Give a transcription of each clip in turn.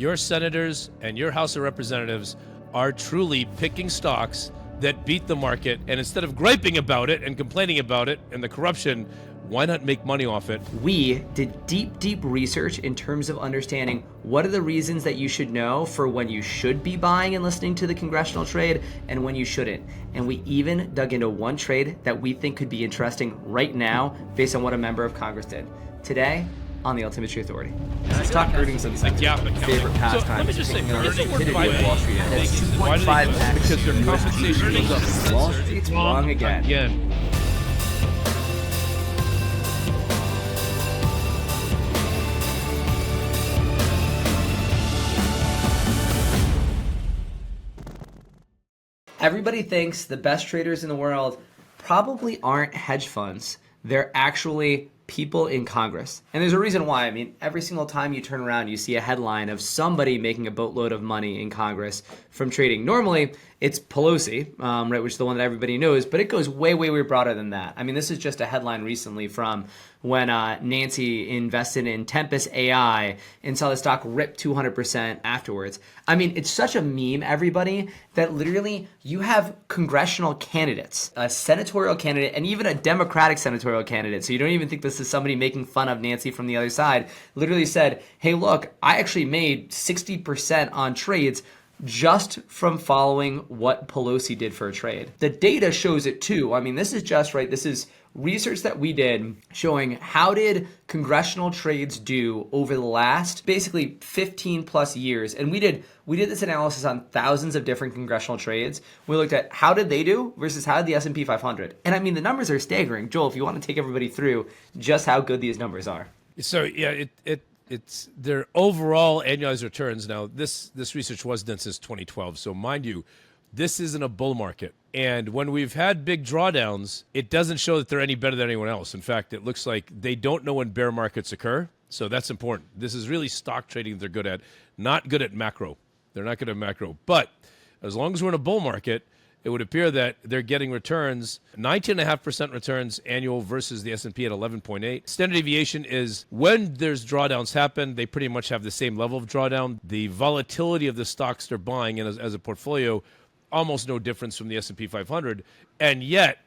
your senators and your House of Representatives are truly picking stocks that beat the market, and instead of griping about it and complaining about it and the corruption, why not make money off it? We did deep research in terms of understanding what are the reasons that you should know for when you should be buying and listening to the Congressional trade and when you shouldn't. And we even dug into one trade that we think could be interesting right now based on what a member of Congress did. Today, on the Altimetry Authority. Let's talk earnings and favorite pastime. So let me just say, earnings Wall Street. That's why do they 2.5x. because their compensation goes up. Wall Street's wrong again. Everybody thinks the best traders in the world probably aren't hedge funds. They're actually people in Congress. And there's a reason why. I mean, every single time you turn around, you see a headline of somebody making a boatload of money in Congress from trading. Normally, it's Pelosi, right, which is the one that everybody knows, but it goes way broader than that. I mean, this is just a headline recently from when Nancy invested in Tempest AI and saw the stock rip 200% afterwards. I mean, it's such a meme, everybody, that literally you have congressional candidates, a senatorial candidate, and even a Democratic senatorial candidate. So you don't even think this is somebody making fun of Nancy from the other side. Literally said, hey, look, I actually made 60% on trades just from following what Pelosi did for a trade. The data shows it too. I mean, this is just right. This is research that we did showing how did congressional trades do over the last basically 15 plus years. And we did this analysis on thousands of different congressional trades. We looked at how did they do versus how did the S&P 500. And I mean, the numbers are staggering. Joel, if you want to take everybody through just how good these numbers are. So yeah, it's their overall annualized returns. Now, this research was done since 2012. So mind you, this isn't a bull market. And when we've had big drawdowns, it doesn't show that they're any better than anyone else. In fact, it looks like they don't know when bear markets occur. So that's important. This is really stock trading they're good at, not good at macro. They're not good at macro. But as long as we're in a bull market, it would appear that they're getting returns, 19.5% returns annual versus the S&P at 11.8. Standard deviation is when there's drawdowns happen, they pretty much have the same level of drawdown. The volatility of the stocks they're buying in as a portfolio, almost no difference from the S&P 500, and yet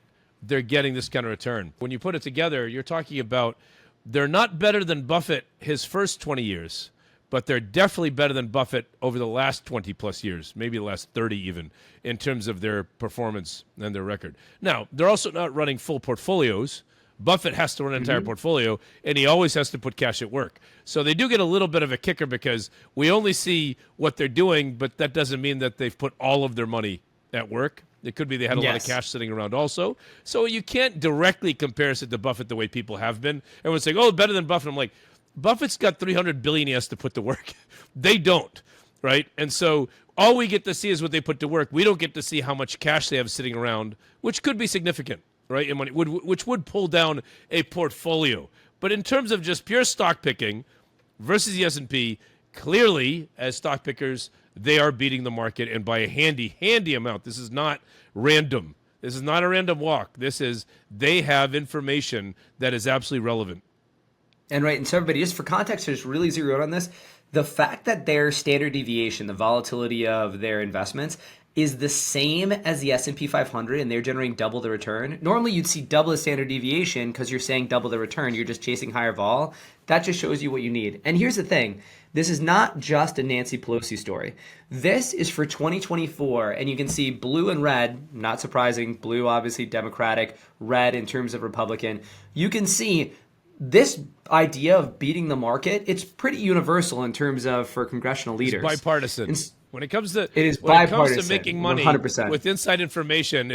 they're getting this kind of return. When you put it together, you're talking about they're not better than Buffett his first 20 years, but they're definitely better than Buffett over the last 20 plus years, maybe the last 30 even, in terms of their performance and their record. Now, they're also not running full portfolios. Buffett has to run an entire portfolio, and he always has to put cash at work. So they do get a little bit of a kicker because we only see what they're doing, but that doesn't mean that they've put all of their money at work. It could be they had a lot of cash sitting around also. So you can't directly compare it to Buffett the way people have been. Everyone's saying, oh, better than Buffett. I'm like, Buffett's got $300 billion he has to put to work. They don't, right? And so all we get to see is what they put to work. We don't get to see how much cash they have sitting around, which could be significant, right? And which would pull down a portfolio. But in terms of just pure stock picking versus the S&P, clearly, as stock pickers, they are beating the market, and by a handy amount. This is not random. This is not a random walk. This is they have information that is absolutely relevant. And right, and so everybody, just for context, to just really zero in on this, the fact that their standard deviation, the volatility of their investments, is the same as the S&P 500 and they're generating double the return. Normally you'd see double the standard deviation because you're saying double the return. You're just chasing higher vol. That just shows you what you need. And here's the thing. This is not just a Nancy Pelosi story. This is for 2024, and you can see blue and red, not surprising, blue obviously Democratic, red in terms of Republican. You can see this idea of beating the market, it's pretty universal in terms of for congressional leaders. It's bipartisan. When it comes to bipartisan, it comes to making money 100%. With inside information,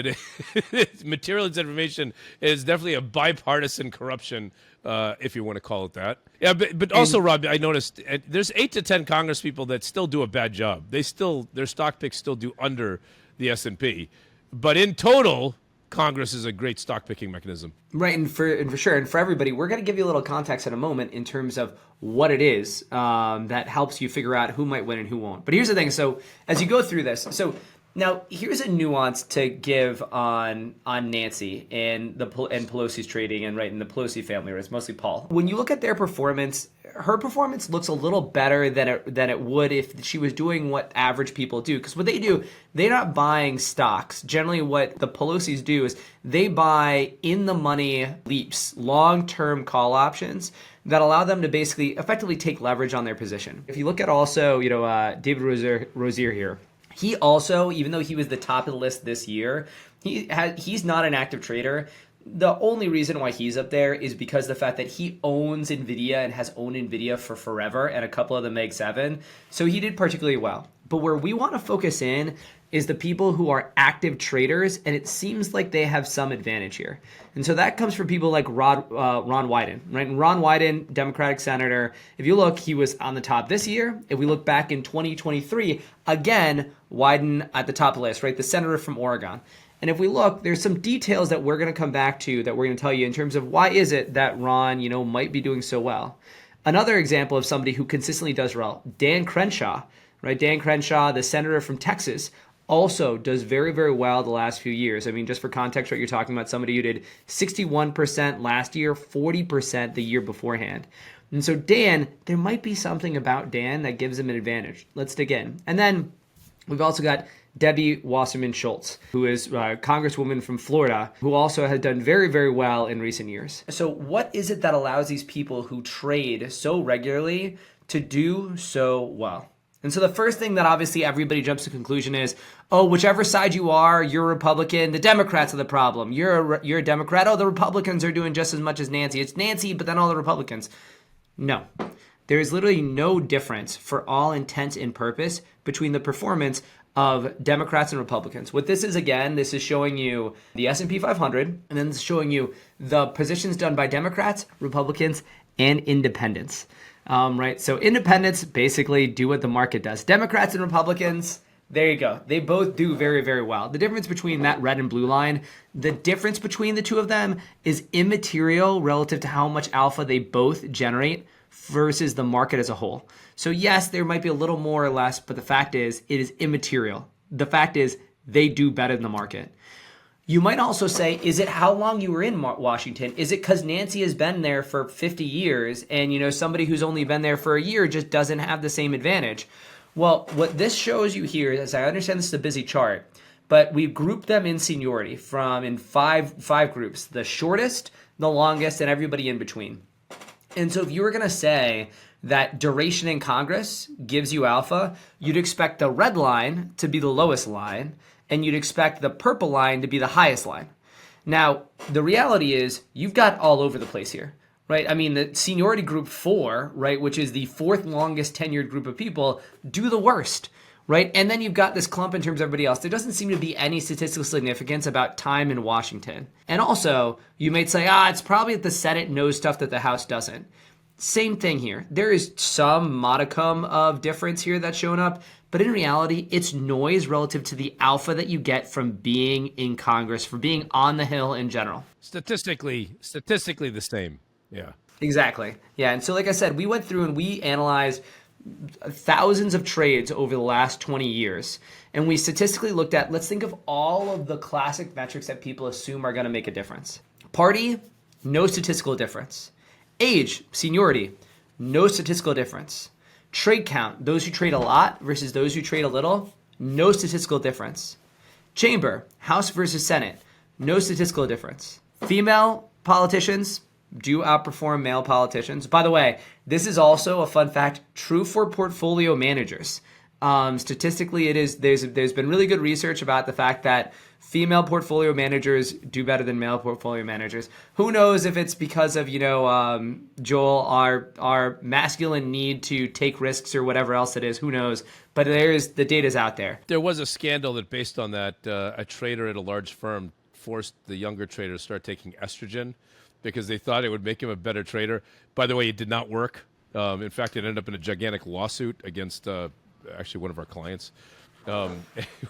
material information is definitely a bipartisan corruption, if you want to call it that. Yeah, but also, Rob, I noticed there's 8 to 10 Congress people that still do a bad job. Their stock picks still do under the S&P, but in total, Congress is a great stock picking mechanism. Right, and for sure, and for everybody, we're going to give you a little context in a moment in terms of what it is that helps you figure out who might win and who won't. But here's the thing. So as you go through this, so Now, here's a nuance to give on Nancy and Pelosi's trading and in the Pelosi family, right? It's mostly Paul. When you look at their performance, her performance looks a little better than it would if she was doing what average people do. Because what they do, they're not buying stocks. Generally, what the Pelosi's do is they buy in the money leaps, long-term call options that allow them to basically effectively take leverage on their position. If you look at also, David Rozier here. He also, even though he was the top of the list this year, he's not an active trader. The only reason why he's up there is because the fact that he owns NVIDIA and has owned NVIDIA for forever and a couple of the Meg 7. So he did particularly well. But where we want to focus in is the people who are active traders, and it seems like they have some advantage here. And so that comes from people like Ron Wyden, right? And Ron Wyden, Democratic senator, if you look, he was on the top this year. If we look back in 2023, again, Wyden at the top of the list, right? The senator from Oregon. And if we look, there's some details that we're going to come back to that we're going to tell you in terms of why is it that Ron, might be doing so well. Another example of somebody who consistently does well, Dan Crenshaw, right? Dan Crenshaw, the senator from Texas, also does very, very well the last few years. I mean, just for context, right, you're talking about somebody who did 61% last year, 40% the year beforehand. And so Dan, there might be something about Dan that gives him an advantage. Let's dig in. And then we've also got Debbie Wasserman Schultz, who is a congresswoman from Florida, who also has done very, very well in recent years. So what is it that allows these people who trade so regularly to do so well? And so the first thing that obviously everybody jumps to conclusion is, oh, whichever side you are, you're a Republican, the Democrats are the problem. You're a Democrat, oh, the Republicans are doing just as much as Nancy. It's Nancy, but then all the Republicans. No. There is literally no difference for all intents and purpose between the performance of Democrats and Republicans. What this is, again, this is showing you the S&P 500, and then it's showing you the positions done by Democrats, Republicans, and independents. Right? So independents basically do what the market does. Democrats and Republicans, there you go. They both do very, very well. The difference between that red and blue line, the difference between the two of them is immaterial relative to how much alpha they both generate versus the market as a whole. So yes, there might be a little more or less, but the fact is, it is immaterial. The fact is, they do better than the market. You might also say, is it how long you were in Washington? Is it because Nancy has been there for 50 years and, somebody who's only been there for a year just doesn't have the same advantage? Well, what this shows you here is, I understand this is a busy chart, but we've grouped them in seniority in five groups, the shortest, the longest, and everybody in between. And so if you were going to say that duration in Congress gives you alpha, you'd expect the red line to be the lowest line, and you'd expect the purple line to be the highest line. Now, the reality is you've got all over the place here, right? I mean, the seniority group 4, right, which is the fourth longest tenured group of people, do the worst, right? And then you've got this clump in terms of everybody else. There doesn't seem to be any statistical significance about time in Washington. And also, you might say, it's probably that the Senate knows stuff that the House doesn't. Same thing here. There is some modicum of difference here that's shown up, but in reality, it's noise relative to the alpha that you get from being in Congress, for being on the Hill in general. Statistically the same. Yeah. Exactly. Yeah. And so, like I said, we went through and we analyzed thousands of trades over the last 20 years. And we statistically looked at, let's think of all of the classic metrics that people assume are going to make a difference. Party, no statistical difference. Age, seniority, no statistical difference. Trade count, those who trade a lot versus those who trade a little, no statistical difference. Chamber, House versus Senate, no statistical difference. Female politicians do outperform male politicians. By the way, this is also a fun fact, true for portfolio managers. Statistically, it is. There's been really good research about the fact that female portfolio managers do better than male portfolio managers. Who knows if it's because of Joel, our masculine need to take risks or whatever else it is. Who knows? But the data's out there. There was a scandal that based on that a trader at a large firm forced the younger trader to start taking estrogen because they thought it would make him a better trader. By the way, it did not work. In fact, it ended up in a gigantic lawsuit against actually one of our clients,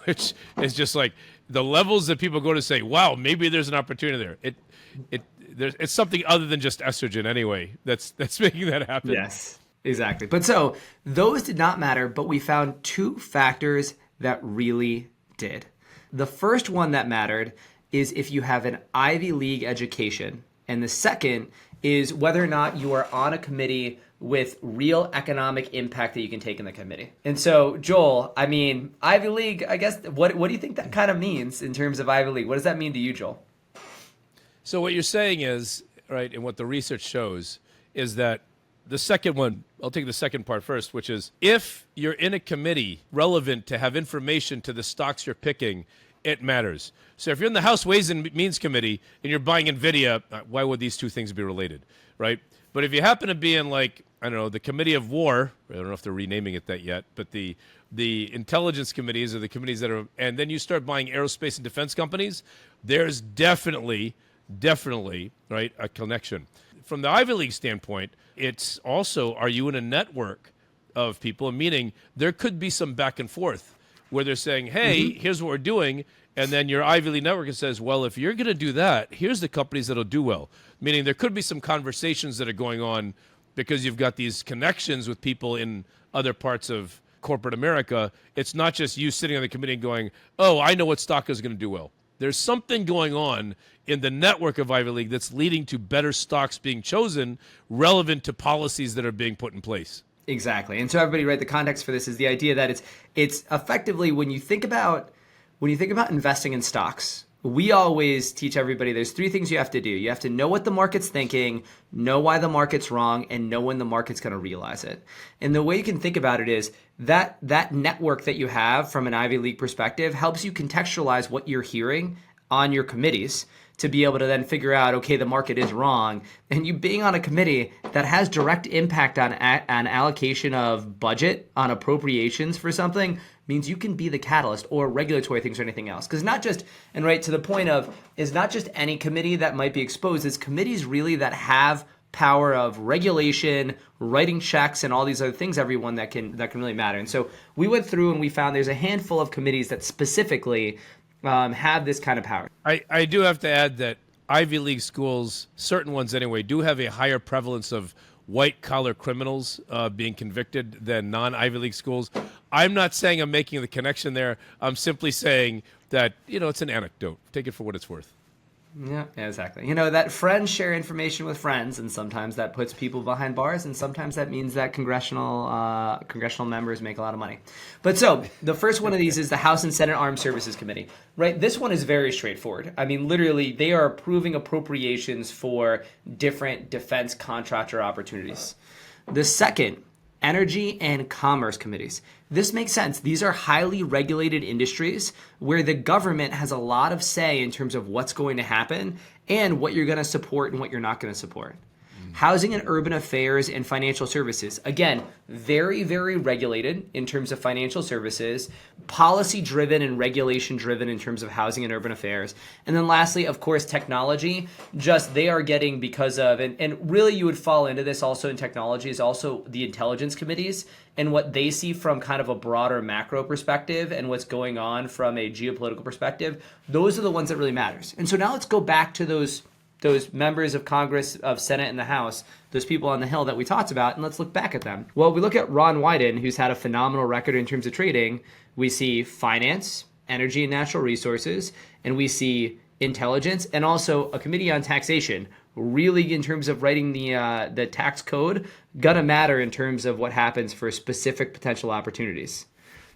which is just like the levels that people go to say, wow, maybe there's an opportunity there. It's something other than just estrogen anyway that's making that happen. Yes, exactly. But so those did not matter, but we found two factors that really did. The first one that mattered is if you have an Ivy League education. And the second is whether or not you are on a committee with real economic impact that you can take in the committee. And so, Joel, I mean, Ivy League, I guess, what do you think that kind of means in terms of Ivy League? What does that mean to you, Joel? So what you're saying is, right, and what the research shows is that the second one, I'll take the second part first, which is if you're in a committee relevant to have information to the stocks you're picking, it matters. So if you're in the House Ways and Means Committee and you're buying NVIDIA, why would these two things be related, right? But if you happen to be in, like, I don't know, the Committee of War, I don't know if they're renaming it that yet, but the intelligence committees or the committees that are, and then you start buying aerospace and defense companies, there's definitely, right, a connection. From the Ivy League standpoint, it's also, are you in a network of people? Meaning there could be some back and forth where they're saying, hey, here's what we're doing. And then your Ivy League network says, well, if you're going to do that, here's the companies that'll do well. Meaning there could be some conversations that are going on because you've got these connections with people in other parts of corporate America. It's not just you sitting on the committee and going, oh, I know what stock is going to do well. There's something going on in the network of Ivy League that's leading to better stocks being chosen relevant to policies that are being put in place. Exactly. And so everybody, right, the context for this is the idea that it's effectively when you think about investing in stocks, we always teach everybody there's three things you have to do. You have to know what the market's thinking, know why the market's wrong, and know when the market's going to realize it. And the way you can think about it is that network that you have from an Ivy League perspective helps you contextualize what you're hearing on your committees to be able to then figure out, okay, the market is wrong. And you being on a committee that has direct impact on allocation of budget, on appropriations for something, means you can be the catalyst or regulatory things or anything else. Because not just, and right to the point of, is not just any committee that might be exposed, it's committees really that have power of regulation, writing checks, and all these other things, everyone that can really matter. And so we went through and we found there's a handful of committees that specifically have this kind of power. I do have to add that Ivy League schools, certain ones anyway, do have a higher prevalence of white-collar criminals being convicted than non-Ivy League schools. I'm not saying I'm making the connection there. I'm simply saying that, it's an anecdote. Take it for what it's worth. Yeah, exactly. That friends share information with friends, and sometimes that puts people behind bars, and sometimes that means that congressional members make a lot of money. But so the first one of these is the House and Senate Armed Services Committee, right? This one is very straightforward. I mean, literally, they are approving appropriations for different defense contractor opportunities. The second, Energy and Commerce Committees. This makes sense. These are highly regulated industries where the government has a lot of say in terms of what's going to happen and what you're going to support and what you're not going to support. Housing and Urban Affairs and Financial Services. Again, very, very regulated in terms of financial services, policy-driven and regulation-driven in terms of housing and urban affairs. And then lastly, of course, technology. Just they are getting because of, and really you would fall into this also in technology, is also the intelligence committees and what they see from kind of a broader macro perspective and what's going on from a geopolitical perspective. Those are the ones that really matters. And so now let's go back to those members of Congress, of Senate and the House, those people on the Hill that we talked about, and let's look back at them. Well, we look at Ron Wyden, who's had a phenomenal record in terms of trading. We see finance, energy and natural resources, and we see intelligence, and also a committee on taxation. Really, in terms of writing the tax code, gonna matter in terms of what happens for specific potential opportunities.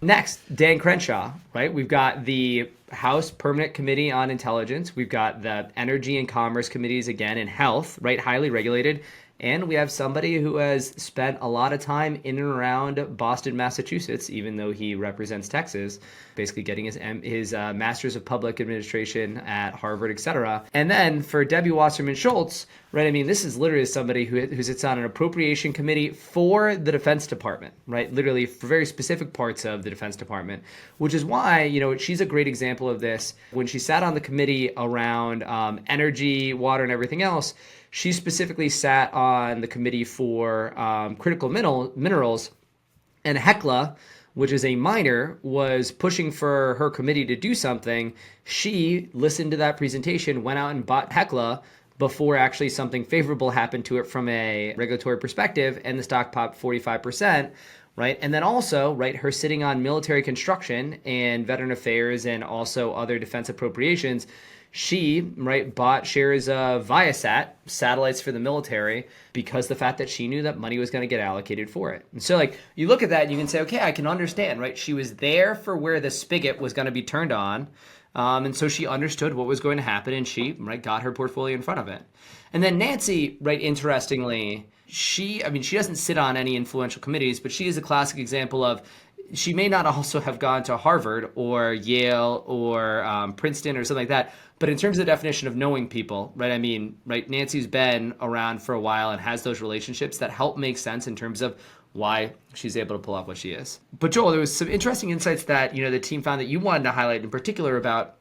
Next, Dan Crenshaw, right? We've got the House Permanent Committee on Intelligence. We've got the Energy and Commerce Committees, again, in health, right? Highly regulated. And we have somebody who has spent a lot of time in and around Boston, Massachusetts, even though he represents Texas, basically getting his Master's of Public Administration at Harvard, et cetera. And then for Debbie Wasserman Schultz, right, I mean, this is literally somebody who sits on an appropriation committee for the Defense Department, right? Literally for very specific parts of the Defense Department, which is why, she's a great example of this. When she sat on the committee around energy, water, and everything else, she specifically sat on the committee for critical minerals, and Hecla, which is a miner, was pushing for her committee to do something. She listened to that presentation, went out and bought Hecla before actually something favorable happened to it from a regulatory perspective, and the stock popped 45%, right? And then also, right, her sitting on military construction and veteran affairs and also other defense appropriations. She, right, bought shares of Viasat, satellites for the military, because the fact that she knew that money was going to get allocated for it. And so, like, you look at that and you can say, okay, I can understand, right? She was there for where the spigot was going to be turned on. And so she understood what was going to happen, and she, right, got her portfolio in front of it. And then Nancy, right, interestingly, she doesn't sit on any influential committees, but she is a classic example of, she may not also have gone to Harvard or Yale or Princeton or something like that, but in terms of the definition of knowing people, right? I mean, right, Nancy's been around for a while and has those relationships that help make sense in terms of why she's able to pull off what she is. But Joel, there was some interesting insights that, the team found that you wanted to highlight in particular about,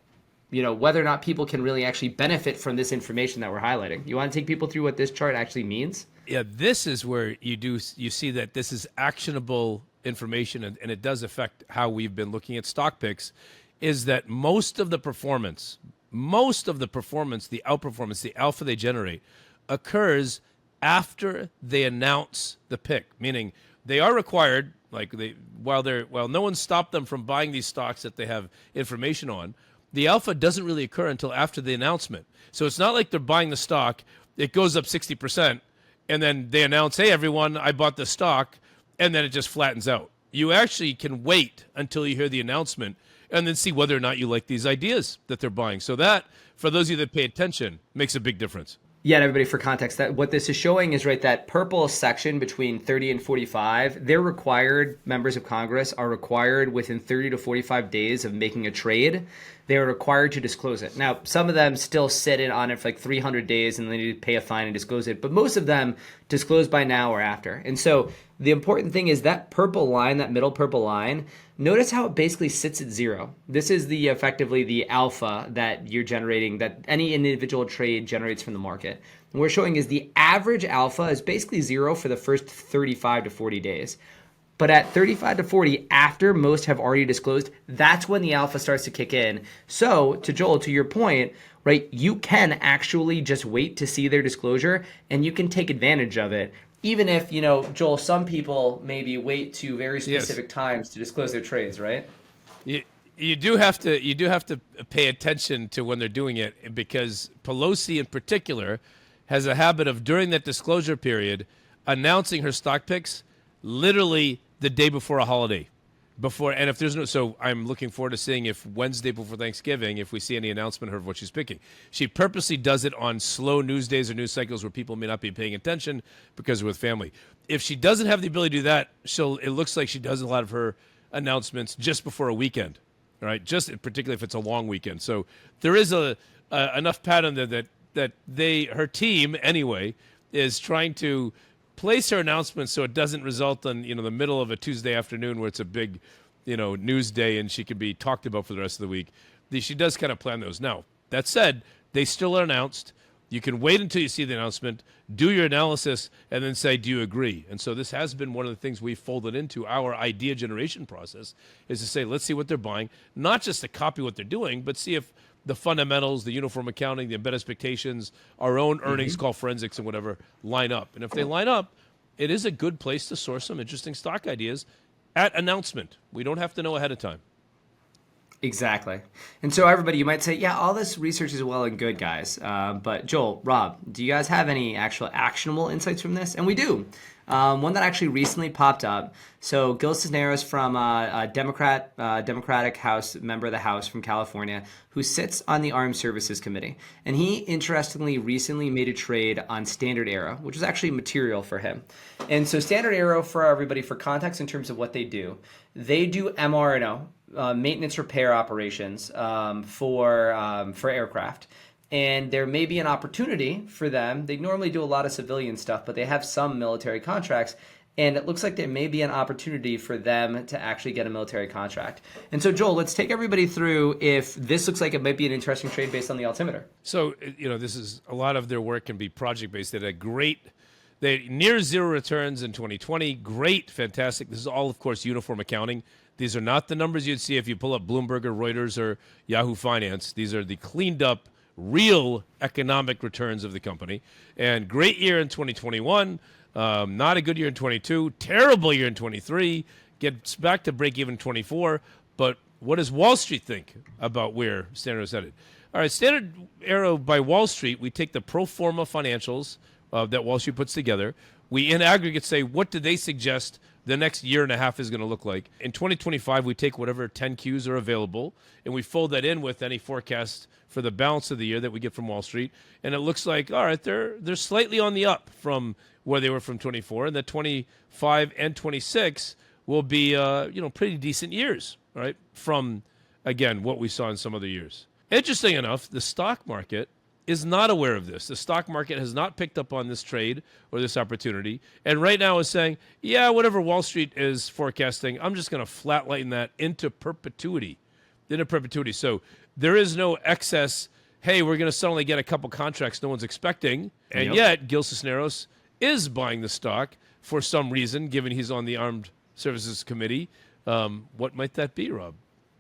whether or not people can really actually benefit from this information that we're highlighting. You want to take people through what this chart actually means? Yeah, this is where you see that this is actionable information, and it does affect how we've been looking at stock picks, is that most of the performance, the outperformance, the alpha they generate, occurs after they announce the pick, meaning they are required, while no one stopped them from buying these stocks that they have information on, the alpha doesn't really occur until after the announcement. So it's not like they're buying the stock, it goes up 60%, and then they announce, hey, everyone, I bought the stock, and then it just flattens out. You actually can wait until you hear the announcement and then see whether or not you like these ideas that they're buying. So that, for those of you that pay attention, makes a big difference. Yeah, and everybody, for context, that what this is showing is, right, that purple section between 30 and 45, they're required, members of Congress are required within 30 to 45 days of making a trade, they are required to disclose it. Now, some of them still sit in on it for like 300 days and they need to pay a fine and disclose it, but most of them disclose by now or after. And so the important thing is that purple line, that middle purple line, notice how it basically sits at zero. This is effectively the alpha that you're generating, that any individual trade generates from the market. And what we're showing is the average alpha is basically zero for the first 35 to 40 days. But at 35 to 40, after most have already disclosed, that's when the alpha starts to kick in. So, to Joel, to your point, right, you can actually just wait to see their disclosure and you can take advantage of it. Even if, Joel, some people maybe wait to very specific times to disclose their trades, right? You do have to pay attention to when they're doing it, because Pelosi in particular has a habit of, during that disclosure period, announcing her stock picks literally the day before a holiday. And if there's so I'm looking forward to seeing if Wednesday before Thanksgiving, if we see any announcement of what she's picking. She purposely does it on slow news days or news cycles where people may not be paying attention because they're with family. If she doesn't have the ability to do that, it looks like she does a lot of her announcements just before a weekend, right? Just particularly if it's a long weekend. So there is enough pattern there that her team anyway is trying to place her announcements so it doesn't result in the middle of a Tuesday afternoon where it's a big news day and she can be talked about for the rest of the week. She does kind of plan those. Now, that said, they still are announced. You can wait until you see the announcement, do your analysis, and then say, do you agree? And so this has been one of the things we've folded into our idea generation process, is to say, let's see what they're buying, not just to copy what they're doing, but see if the fundamentals, the uniform accounting, the embedded expectations, our own earnings call forensics and whatever line up. And if they line up, it is a good place to source some interesting stock ideas at announcement. We don't have to know ahead of time. Exactly. And so everybody, you might say, yeah, all this research is well and good, guys. But Joel, Rob, do you guys have any actual actionable insights from this? And we do. One that actually recently popped up. So Gil Cisneros from a Democratic House member of the House from California, who sits on the Armed Services Committee. And he, interestingly, recently made a trade on Standard Aero, which is actually material for him. And so Standard Aero, for everybody, for context in terms of what they do MRO, maintenance repair operations for aircraft. And there may be an opportunity for them. They normally do a lot of civilian stuff, but they have some military contracts. And it looks like there may be an opportunity for them to actually get a military contract. And so, Joel, let's take everybody through if this looks like it might be an interesting trade based on the altimeter. So, this is a lot of their work can be project-based. They near zero returns in 2020. Great, fantastic. This is all, of course, uniform accounting. These are not the numbers you'd see if you pull up Bloomberg or Reuters or Yahoo Finance. These are the cleaned up, real economic returns of the company. And great year in 2021. Not a good year in 22, terrible year in 23, gets back to break even in 24. But what does Wall Street think about where Standard Arrow's headed? All right, Standard Arrow by Wall Street, we take the pro forma financials that Wall Street puts together. We, in aggregate, say, what do they suggest the next year and a half is going to look like? In 2025, we take whatever 10 Qs are available, and we fold that in with any forecast for the balance of the year that we get from Wall Street. And it looks like, all right, they're slightly on the up from where they were from 24, and that 25 and 26 will be, pretty decent years, right, from, again, what we saw in some other years. Interesting enough, the stock market is not aware of this. The stock market has not picked up on this trade or this opportunity, and right now is saying, yeah, whatever Wall Street is forecasting, I'm just going to flatline that into perpetuity. So there is no excess, hey, we're going to suddenly get a couple contracts no one's expecting, and yet Gil Cisneros is buying the stock for some reason, given he's on the Armed Services Committee. What might that be, Rob?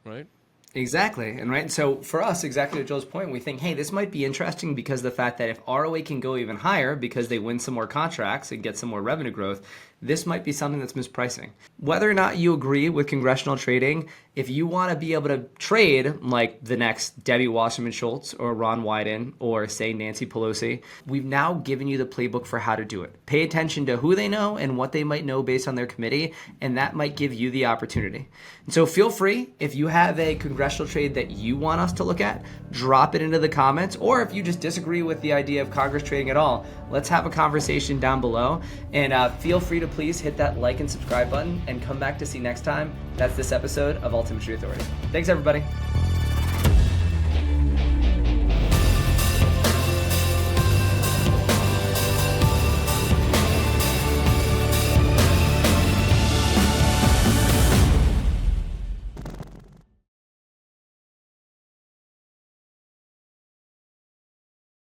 Right? Exactly. And right. So for us, exactly to Joe's point, we think, hey, this might be interesting because the fact that if ROA can go even higher because they win some more contracts and get some more revenue growth, this might be something that's mispricing. Whether or not you agree with congressional trading, if you want to be able to trade like the next Debbie Wasserman Schultz or Ron Wyden or say Nancy Pelosi, we've now given you the playbook for how to do it. Pay attention to who they know and what they might know based on their committee, and that might give you the opportunity. And so feel free, if you have a congressional trade that you want us to look at, drop it into the comments, or if you just disagree with the idea of Congress trading at all, let's have a conversation down below. And feel free to please hit that like and subscribe button and come back to see next time. That's this episode of Altimetry Authority. Thanks, everybody.